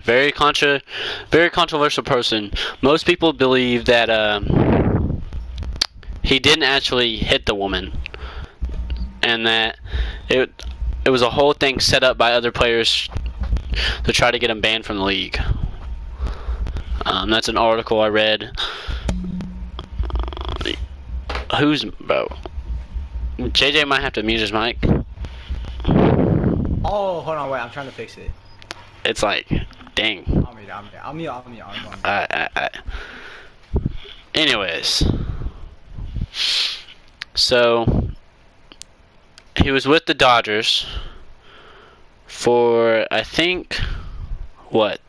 Very controversial person. Most people believe that he didn't actually hit the woman, and that it it was a whole thing set up by other players to try to get him banned from the league. That's an article I read. Who's bro? JJ might have to mute his mic. Oh, hold on, wait, I'm trying to fix it. It's like, dang. I'll mute. Anyways, so he was with the Dodgers for, I think, what,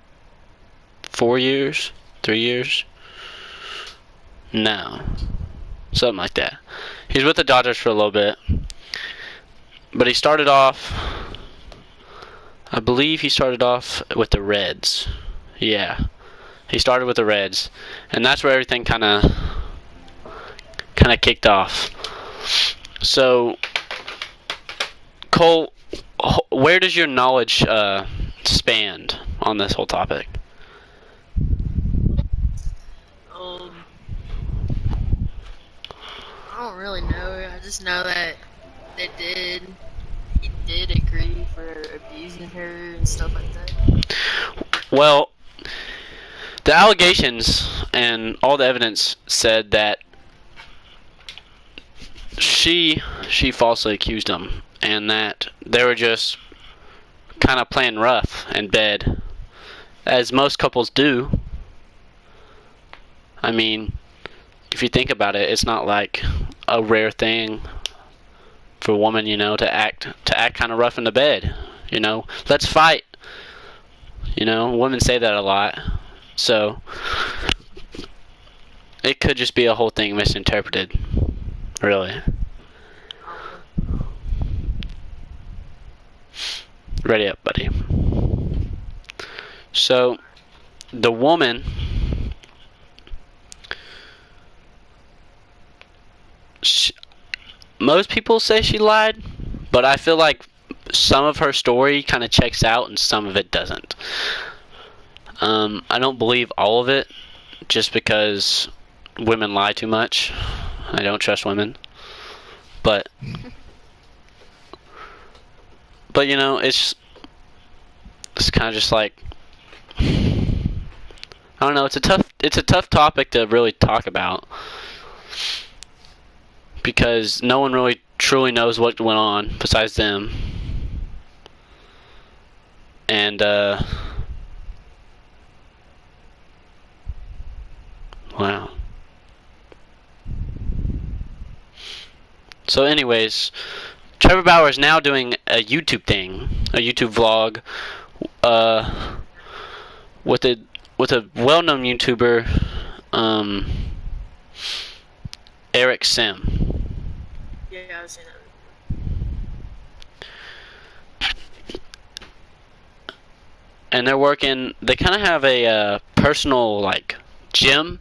4 years? 3 years? No. Something like that. He's with the Dodgers for a little bit. But he started off, I believe he started off with the Reds. Yeah. He started with the Reds. And that's where everything kind of kicked off. So, Cole, where does your knowledge span on this whole topic? I don't really know. I just know that he did agree for abusing her and stuff like that. Well, the allegations and all the evidence said that she falsely accused him, and that they were just kind of playing rough in bed, as most couples do. I mean, if you think about it, it's not like a rare thing for a woman, to act kind of rough in the bed. Let's fight. Women say that a lot. So it could just be a whole thing misinterpreted, really. Ready up, buddy. So the woman, most people say she lied, but I feel like some of her story kind of checks out and some of it doesn't. I don't believe all of it, just because women lie too much. I don't trust women. But it's kind of just like, I don't know. It's a tough topic to really talk about, because no one really truly knows what went on besides them. And wow. So anyways, Trevor Bauer is now doing a YouTube thing, a YouTube vlog, with a well-known YouTuber, Eric Sim. Yeah, I was saying that. And they kind of have a personal, like, gym.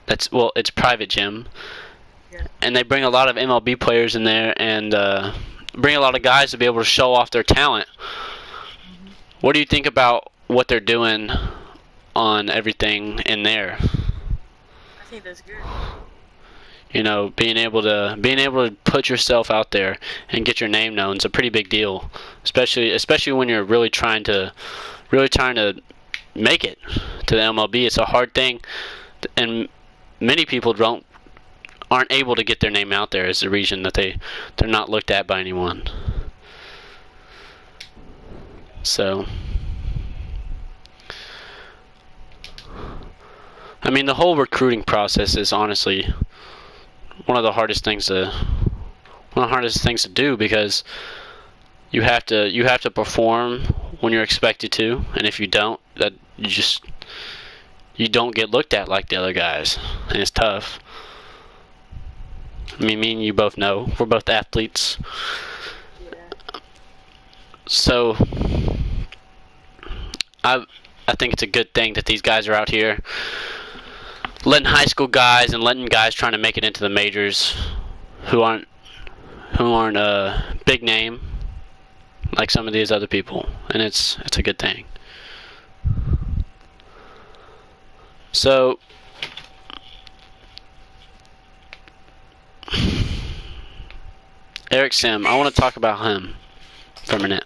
It's private gym. Yeah. And they bring a lot of MLB players in there, and bring a lot of guys to be able to show off their talent. Mm-hmm. What do you think about what they're doing on everything in there? I think that's good. Being able to put yourself out there and get your name known is a pretty big deal, especially when you're really trying to make it to the MLB. It's a hard thing, and many people aren't able to get their name out there, as the reason that they're not looked at by anyone. So, I mean, the whole recruiting process is honestly one of the hardest things to do, because you have to perform when you're expected to, and if you don't, that you don't get looked at like the other guys, and it's tough. I mean, me and you both know we're both athletes. Yeah. So I think it's a good thing that these guys are out here letting high school guys and letting guys trying to make it into the majors who aren't a big name like some of these other people, and it's a good thing. So, Eric Sim, I want to talk about him for a minute.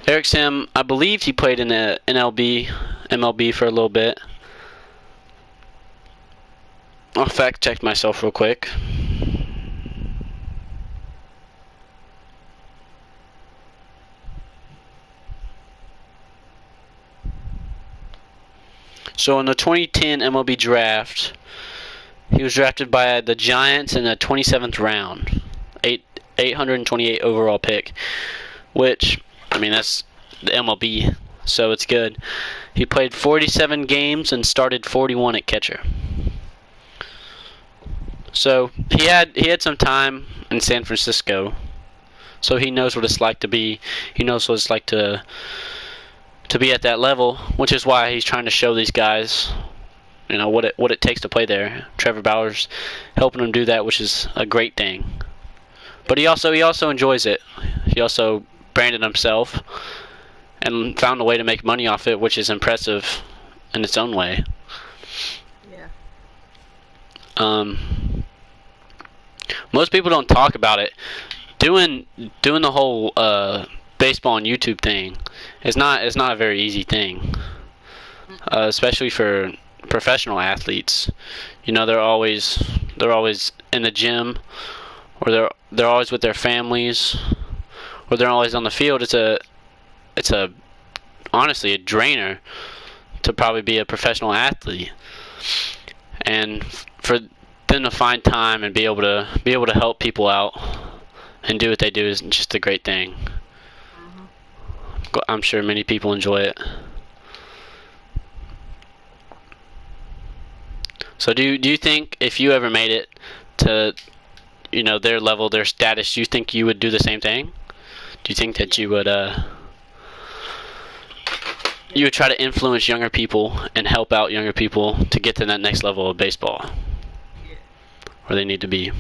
Eric Sim, I believe he played in the MLB for a little bit. I'll fact check myself real quick. So in the 2010 MLB draft, he was drafted by the Giants in the 27th round, 828 overall pick, which, I mean, that's the MLB, so it's good. He played 47 games and started 41 at catcher. So he had some time in San Francisco, so he knows what it's like to be. He knows what it's like to be at that level, which is why he's trying to show these guys, you know, what it takes to play there. Trevor Bauer's helping him do that, which is a great thing. But he also enjoys it. He also branded himself and found a way to make money off it, which is impressive in its own way. Yeah. Most people don't talk about it. Doing the whole baseball and YouTube thing is not a very easy thing, especially for professional athletes. You know, they're always in the gym, or they're always with their families, or they're always on the field. It's a honestly a drainer to probably be a professional athlete, and for them to find time and be able to help people out and do what they do is just a great thing. I'm sure many people enjoy it. So do you think if you ever made it to, you know, their level, their status, do you think you would do the same thing? Do you think that you would try to influence younger people and help out younger people to get to that next level of baseball, where they need to be?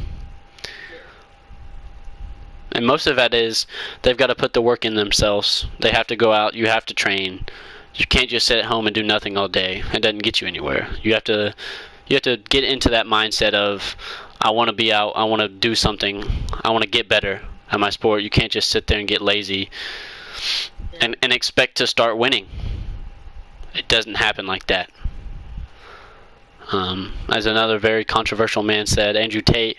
And most of that is they've got to put the work in themselves. They have to go out. You have to train. You can't just sit at home and do nothing all day. It doesn't get you anywhere. You have to get into that mindset of, I want to be out. I want to do something. I want to get better at my sport. You can't just sit there and get lazy and expect to start winning. It doesn't happen like that. As another very controversial man said, Andrew Tate,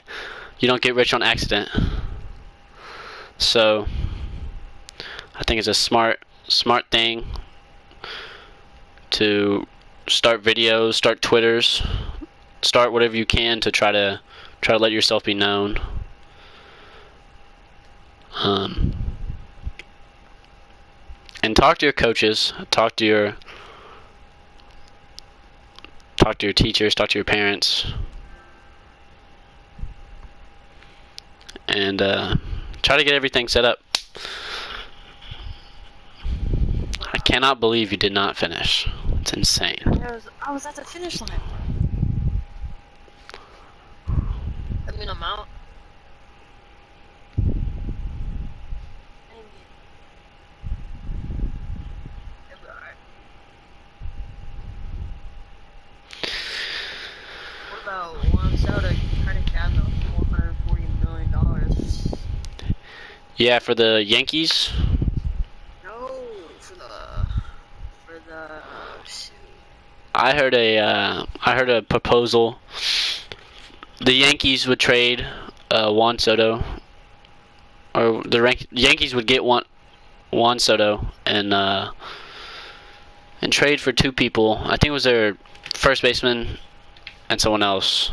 you don't get rich on accident. So I think it's a smart thing to start videos, start Twitters, start whatever you can to try to let yourself be known. And talk to your coaches, talk to your teachers, talk to your parents, and try to get everything set up. I cannot believe you did not finish. It's insane. I was at the finish line. I mean, I'm out. It'll be alright. What about Juan Soto trying to cap $440 million? Yeah, for the Yankees. No, for the shoot. I heard a proposal. The Yankees would trade Juan Soto, or the Yankees would get Juan Soto and trade for two people. I think it was their first baseman and someone else.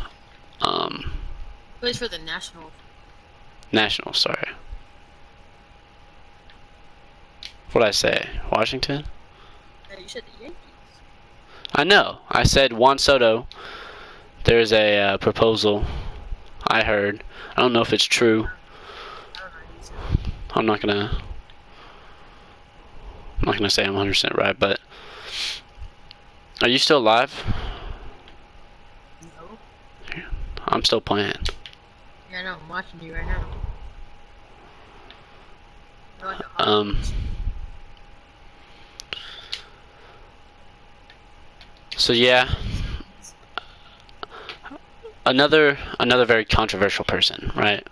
Plays for the Nationals. Nationals, sorry. What'd I say? Washington? Yeah, you said the Yankees. I know. I said Juan Soto. There's a proposal I heard. I don't know if it's true. I'm not gonna say I'm 100% right, but are you still alive? No. I'm still playing. Yeah, I know. I'm watching you right now. So yeah, another very controversial person, right?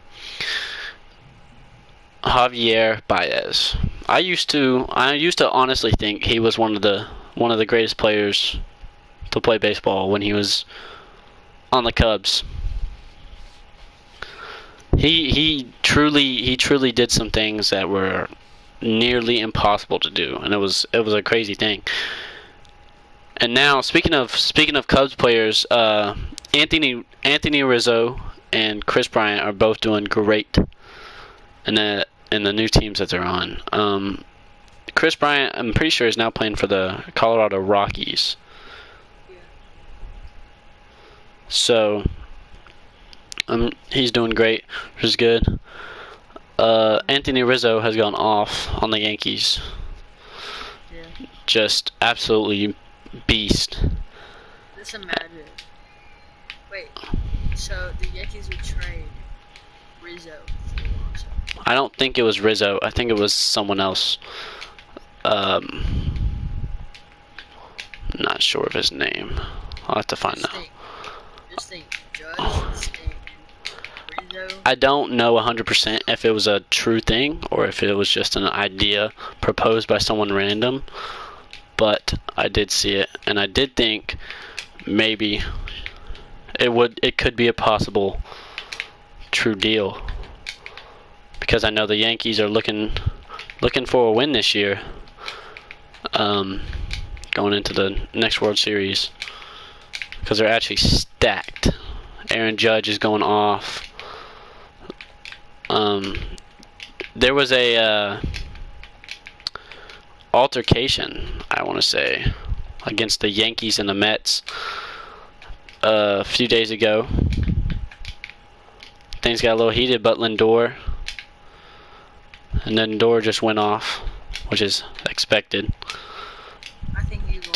Javier Baez. I used to honestly think he was one of the greatest players to play baseball when he was on the Cubs. He truly did some things that were nearly impossible to do, and it was a crazy thing. And now, speaking of Cubs players, Anthony Rizzo and Chris Bryant are both doing great in the new teams that they're on. Chris Bryant, I'm pretty sure, is now playing for the Colorado Rockies. So he's doing great, which is good. Anthony Rizzo has gone off on the Yankees. Yeah. Just absolutely beast. Just imagine. Wait. So the Yankees would trade Rizzo for Alonso. I don't think it was Rizzo. I think it was someone else. Not sure of his name. I'll have to find out. Just think. Judge and Rizzo. I don't know 100% if it was a true thing or if it was just an idea proposed by someone random, but I did see it, and I did think maybe it could be a possible true deal, because I know the Yankees are looking for a win this year, going into the next World Series, because they're actually stacked. Aaron Judge is going off. There was a altercation, I want to say, against the Yankees and the Mets a few days ago. Things got a little heated, but Lindor just went off, which is expected. I think he's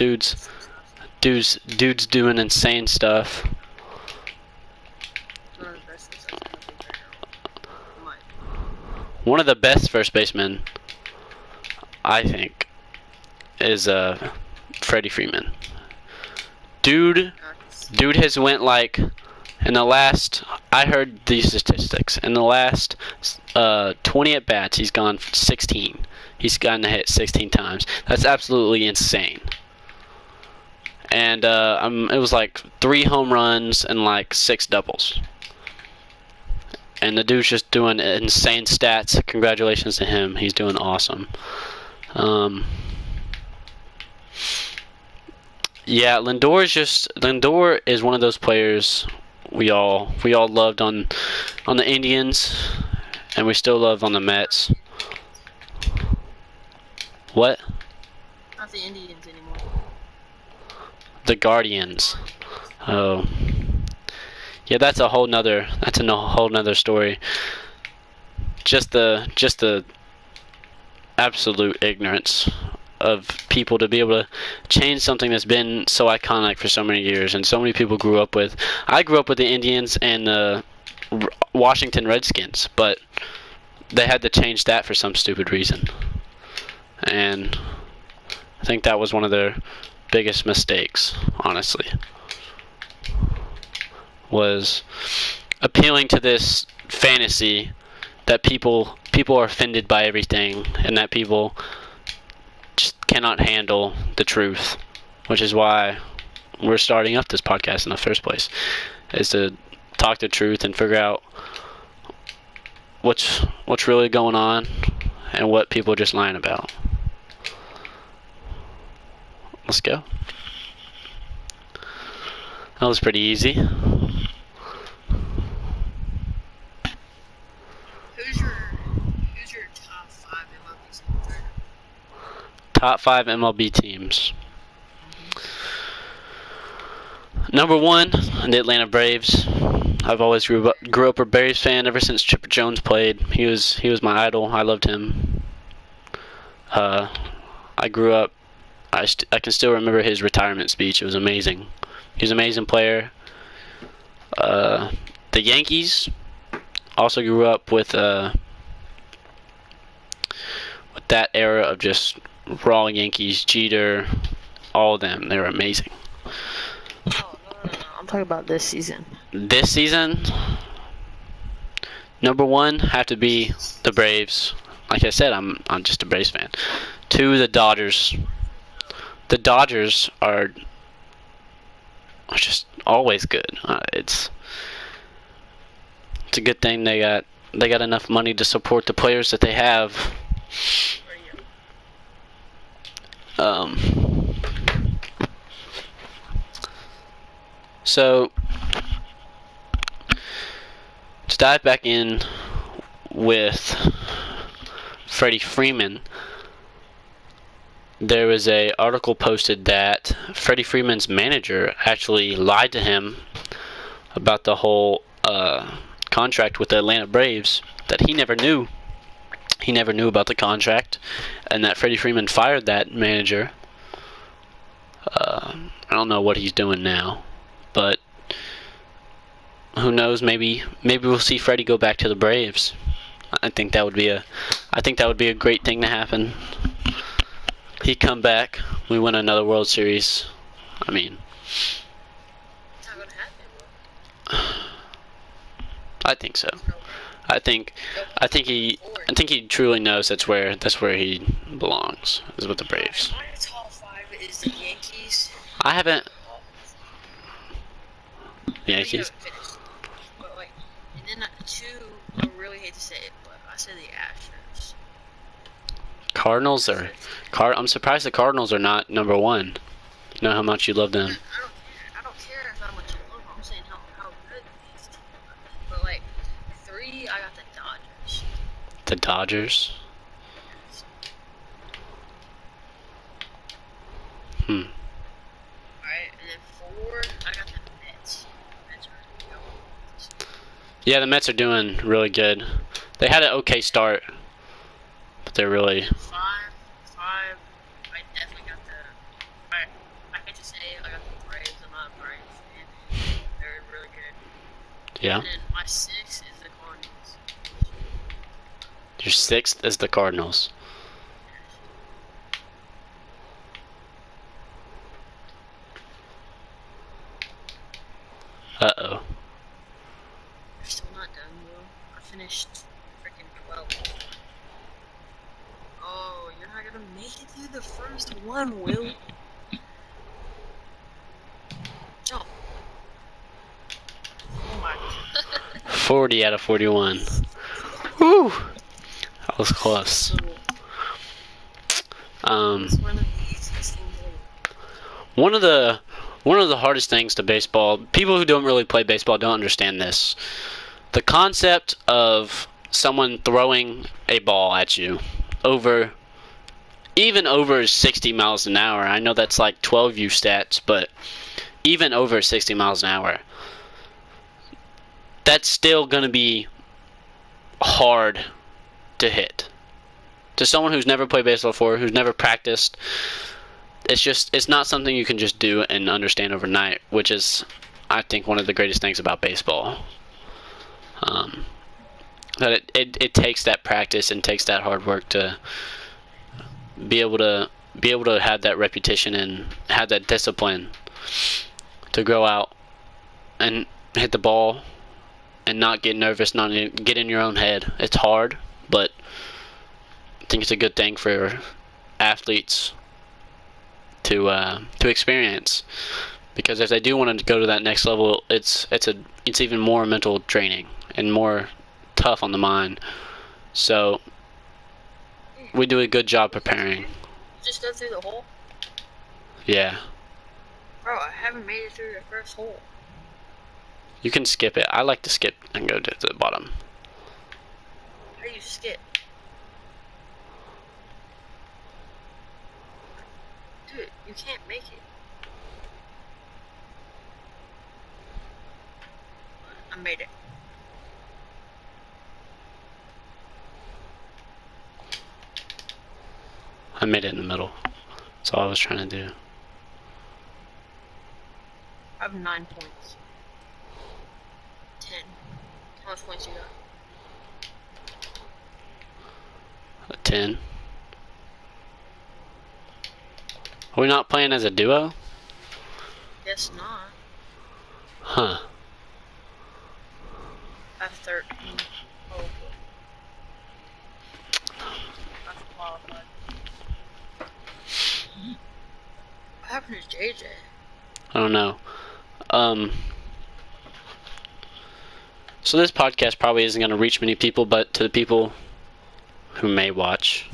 Dude's doing insane stuff. One of the best first basemen, I think, is Freddie Freeman. Dude has went like, in the last, I heard these statistics, in the last 20 at bats, he's gone 16. He's gotten a hit 16 times. That's absolutely insane. And it was like 3 home runs and like 6 doubles. And the dude's just doing insane stats. Congratulations to him. He's doing awesome. Yeah, Lindor is one of those players we all loved on the Indians, and we still love on the Mets. What? Not the Indians anymore. The Guardians. Oh. Yeah, that's a whole nother story. Just the absolute ignorance of people to be able to change something that's been so iconic for so many years and so many people grew up with. I grew up with the Indians and the Washington Redskins, but they had to change that for some stupid reason. And I think that was one of their biggest mistakes, honestly, was appealing to this fantasy that people are offended by everything, and that people just cannot handle the truth, which is why we're starting up this podcast in the first place, is to talk the truth and figure out what's really going on and what people are just lying about. Let's go. That was pretty easy. Who's your top 5 MLB teams right now? Top 5 MLB teams. Number 1, the Atlanta Braves. I've always grew up a Braves fan ever since Chipper Jones played. He was my idol. I loved him. I grew up. I can still remember his retirement speech. It was amazing. He's an amazing player. The Yankees. Also grew up with that era of just raw Yankees, Jeter, all of them. They were amazing. talk about this season. This season, number one have to be the Braves. Like I said, I'm just a Braves fan. Two, the Dodgers. The Dodgers are just always good. It's a good thing they got enough money to support the players that they have. So to dive back in with Freddie Freeman, there was a article posted that Freddie Freeman's manager actually lied to him about the whole contract with the Atlanta Braves, that he never knew. He never knew about the contract, and that Freddie Freeman fired that manager. I don't know what he's doing now, but who knows? Maybe we'll see Freddie go back to the Braves. I think that would be a great thing to happen. He'd come back, we win another World Series. I mean, It's not gonna happen, I think so. I think he truly knows that's where he belongs, is with the Braves. My top 5 is the Yankees. I haven't. You Yankees. haven't finished. But like, and then 2, I really hate to say it, but I said the Astros. Cardinals are. I'm surprised the Cardinals are not number one. You know how much you love them. I don't care how much you love them. I'm saying how good these teams are. But like 3, I got the Dodgers. The Dodgers. Alright, and then 4, I got the Mets. Mets are going. Yeah, the Mets are doing really good. They had an okay start, but they're really. 5, I definitely got the. I hate to say it, I got the Braves. I'm not a Braves fan. They're really good. Yeah. And then my 6 is the Cardinals. Your 6th is the Cardinals. Uh-oh. We're still not done, Will. I finished freaking 12th. Oh, you're not gonna make it through the first one, Will. Jump. Oh my god. 40 out of 41. Woo! That was close. So, it's one of the easiest things ever. One of the hardest things to baseball, people who don't really play baseball don't understand this. The concept of someone throwing a ball at you even over 60 miles an hour. I know that's like 12U stats, but even over 60 miles an hour, that's still going to be hard to hit. To someone who's never played baseball before, who's never practiced, it's not something you can just do and understand overnight, which is, I think, one of the greatest things about baseball. That it takes that practice and takes that hard work to be able to have that repetition and have that discipline to go out and hit the ball and not get nervous, not get in your own head. It's hard, but I think it's a good thing for athletes to experience, because if they do want to go to that next level, it's even more mental training and more tough on the mind. So we do a good job preparing. Just go through the hole? Yeah. Bro, I haven't made it through the first hole. You can skip it. I like to skip and go to the bottom. How do you skip? Dude, you can't make it. I made it. I made it in the middle. That's all I was trying to do. I have 9 points. 10. How much points you got? A 10. Are we not playing as a duo? Guess not. Huh. I have 13. Oh, okay. That's qualified. What happened to JJ? I don't know. So this podcast probably isn't going to reach many people, but to the people who may watch,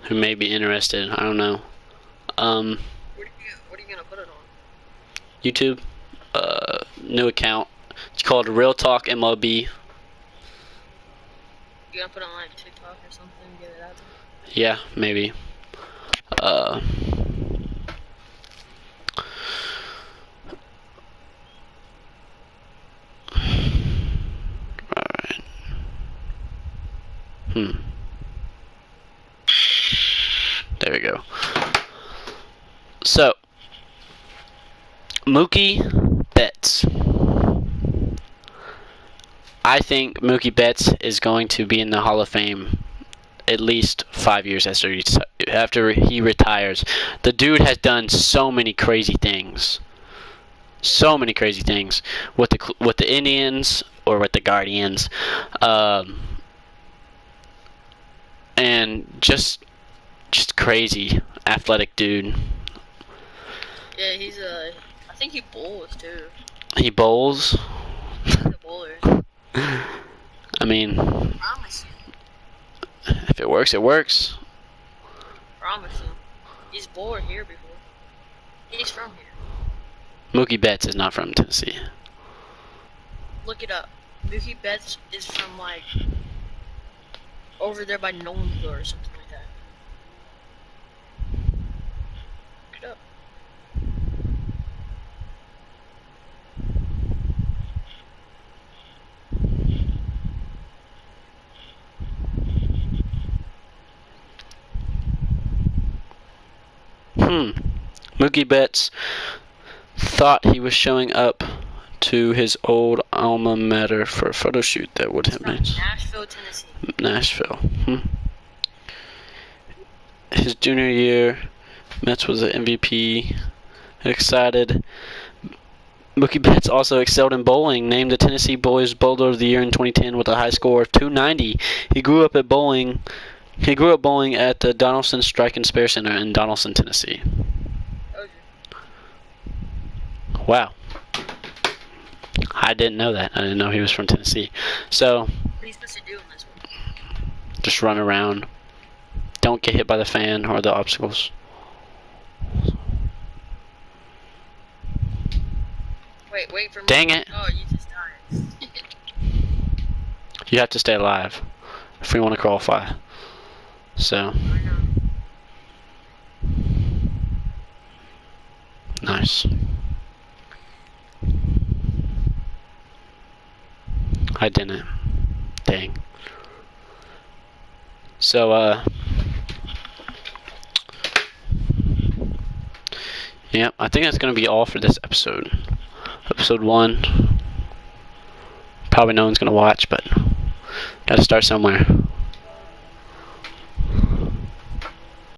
who may be interested, I don't know. What are you gonna put it on? YouTube, new account. It's called Real Talk MLB. You gonna put it on like TikTok or something? Get it out there. Yeah, maybe. Alright. There we go. So, Mookie Betts. I think Mookie Betts is going to be in the Hall of Fame at least 5 years after he retires. The dude has done so many crazy things. So many crazy things with the Indians or with the Guardians, and just crazy athletic dude. Yeah, I think he bowls too. He bowls. He's a bowler. I mean, Promise you. if it works, it works. Promise you. He's bowled here before. He's from here. Mookie Betts is not from Tennessee. Look it up. Mookie Betts is from like over there by Nolensville or something like that. Look it up. Mookie Betts thought he was showing up to his old alma mater for a photo shoot that would have been Nashville, Tennessee. Nashville. His junior year, Mets was the MVP. Excited. Mookie Betts also excelled in bowling, named the Tennessee Boys Bowler of the Year in 2010 with a high score of 290. He grew up bowling at the Donaldson Strike and Spare Center in Donaldson, Tennessee. Wow. I didn't know that. I didn't know he was from Tennessee. So, What are you supposed to do in this one? just run around. Don't get hit by the fan or the obstacles. Wait for me. Dang it. Oh, you just died. You have to stay alive if we want to qualify. So, I know. nice. I didn't. Dang. So, yep, I think that's going to be all for this episode. Episode 1. Probably no one's going to watch, but got to start somewhere.